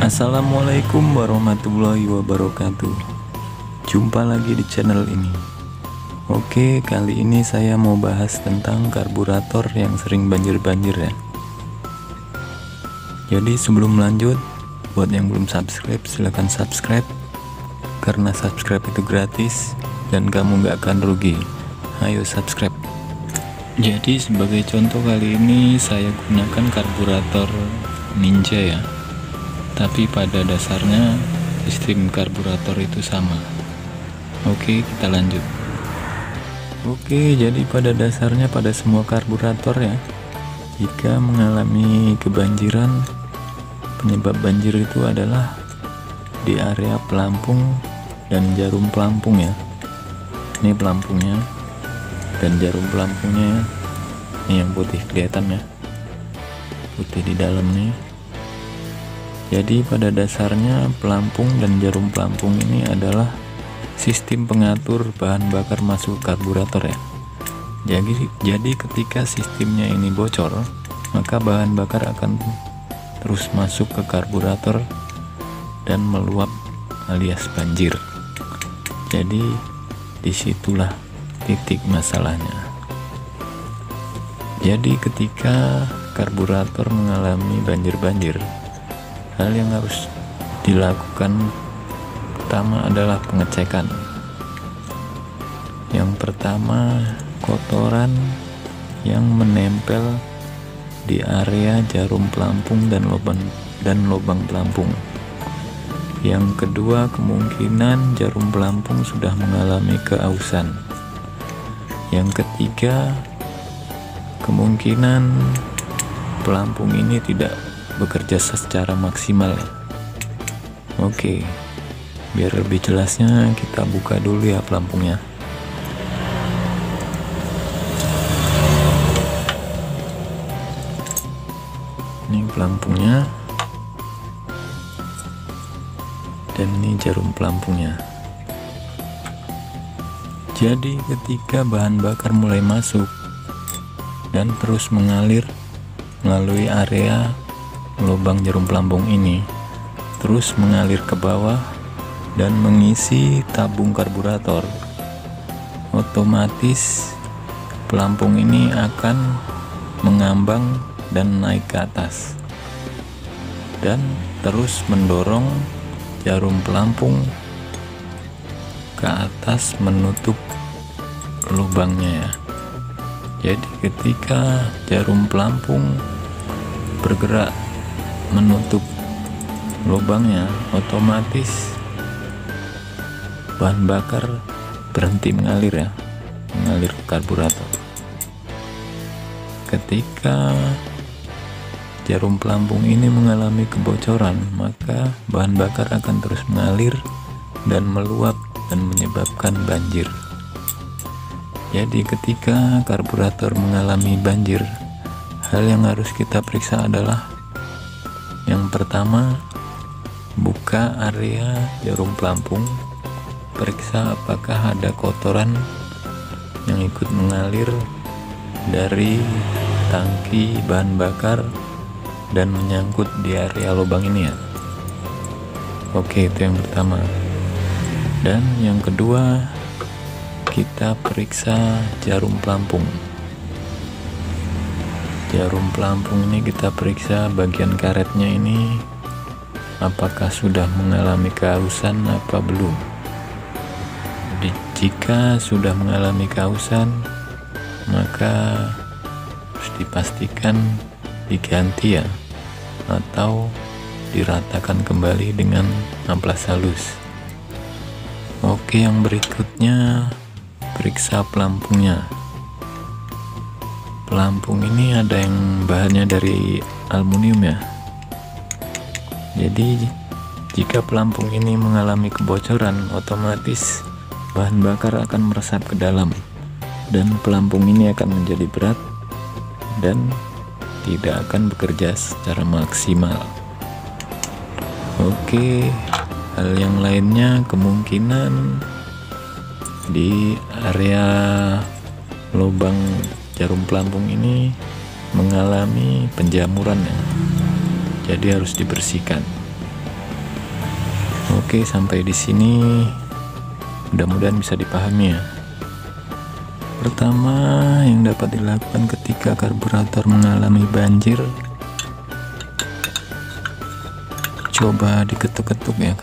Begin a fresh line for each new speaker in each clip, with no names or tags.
Assalamualaikum warahmatullahi wabarakatuh. Jumpa lagi di channel ini. Oke, kali ini saya mau bahas tentang karburator yang sering banjir-banjir ya. Jadi sebelum lanjut, buat yang belum subscribe silahkan subscribe, karena subscribe itu gratis dan kamu gak akan rugi. Ayo subscribe. Jadi sebagai contoh kali ini saya gunakan karburator Ninja ya. Tapi pada dasarnya sistem karburator itu sama. Oke, kita lanjut. Oke, jadi pada dasarnya pada semua karburator ya, jika mengalami kebanjiran, penyebab banjir itu adalah di area pelampung dan jarum pelampung ya. Ini pelampungnya dan jarum pelampungnya, ini yang putih kelihatan ya, putih di dalam nih. Jadi pada dasarnya pelampung dan jarum pelampung ini adalah sistem pengatur bahan bakar masuk karburator ya. Jadi ketika sistemnya ini bocor, maka bahan bakar akan terus masuk ke karburator dan meluap alias banjir. Jadi disitulah titik masalahnya. Jadi ketika karburator mengalami banjir-banjir, hal yang harus dilakukan pertama adalah pengecekan. Yang pertama, kotoran yang menempel di area jarum pelampung dan lubang pelampung. Yang kedua, kemungkinan jarum pelampung sudah mengalami keausan. Yang ketiga, kemungkinan pelampung ini tidak bekerja secara maksimal ya. Oke, biar lebih jelasnya kita buka dulu ya pelampungnya. Ini pelampungnya dan ini jarum pelampungnya. Jadi ketika bahan bakar mulai masuk dan terus mengalir melalui area lubang jarum pelampung ini, terus mengalir ke bawah dan mengisi tabung karburator, otomatis pelampung ini akan mengambang dan naik ke atas dan terus mendorong jarum pelampung ke atas menutup lubangnya ya. Jadi ketika jarum pelampung bergerak menutup lubangnya, otomatis bahan bakar berhenti mengalir ya, mengalir ke karburator. Ketika jarum pelampung ini mengalami kebocoran, maka bahan bakar akan terus mengalir dan meluap dan menyebabkan banjir. Jadi ketika karburator mengalami banjir, hal yang harus kita periksa adalah yang pertama, buka area jarum pelampung, periksa apakah ada kotoran yang ikut mengalir dari tangki bahan bakar dan menyangkut di area lubang ini ya. Oke, itu yang pertama. Dan yang kedua, kita periksa jarum pelampung. Jarum pelampung ini kita periksa bagian karetnya ini, apakah sudah mengalami keausan apa belum. Jika sudah mengalami keausan, maka harus dipastikan diganti ya, atau diratakan kembali dengan amplas halus. Oke, yang berikutnya periksa pelampungnya. Pelampung ini ada yang bahannya dari aluminium ya. Jadi jika pelampung ini mengalami kebocoran, otomatis bahan bakar akan meresap ke dalam dan pelampung ini akan menjadi berat dan tidak akan bekerja secara maksimal. Oke, hal yang lainnya kemungkinan di area lubang jarum pelampung ini mengalami penjamuran ya, jadi harus dibersihkan. Oke, sampai di sini mudah-mudahan bisa dipahami ya. Pertama yang dapat dilakukan ketika karburator mengalami banjir, coba diketuk-ketuk ya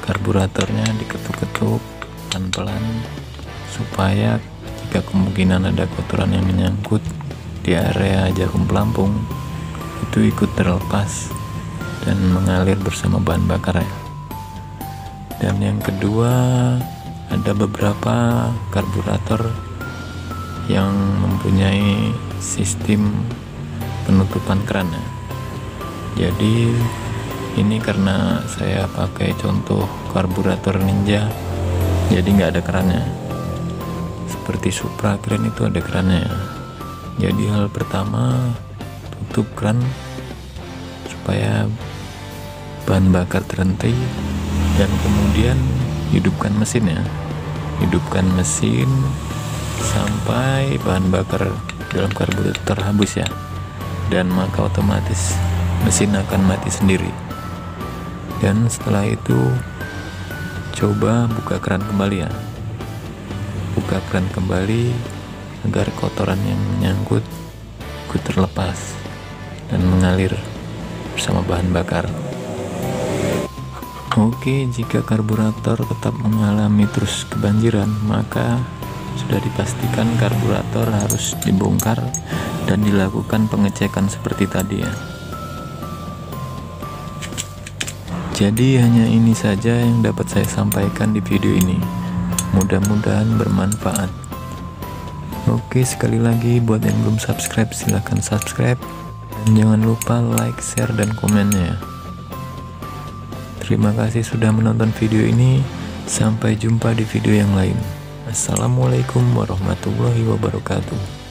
karburatornya diketuk-ketuk pelan-pelan, supaya jika kemungkinan ada kotoran yang menyangkut di area jarum pelampung itu ikut terlepas dan mengalir bersama bahan bakar ya. Dan yang kedua, ada beberapa karburator yang mempunyai sistem penutupan keran ya. Jadi ini karena saya pakai contoh karburator Ninja, jadi nggak ada kerannya. Seperti Supra Grand itu ada kerannya. Jadi hal pertama, tutup keran supaya bahan bakar terhenti, dan kemudian hidupkan mesin ya. Hidupkan mesin sampai bahan bakar dalam karburator habis ya, dan maka otomatis mesin akan mati sendiri. Dan setelah itu coba buka keran kembali ya, buka keran kembali agar kotoran yang menyangkut ikut terlepas dan mengalir bersama bahan bakar. Oke, jika karburator tetap mengalami terus kebanjiran, maka sudah dipastikan karburator harus dibongkar dan dilakukan pengecekan seperti tadi ya. Jadi hanya ini saja yang dapat saya sampaikan di video ini. Mudah-mudahan bermanfaat. Oke, sekali lagi buat yang belum subscribe silahkan subscribe, dan jangan lupa like, share, dan komennya ya. Terima kasih sudah menonton video ini. Sampai jumpa di video yang lain. Assalamualaikum warahmatullahi wabarakatuh.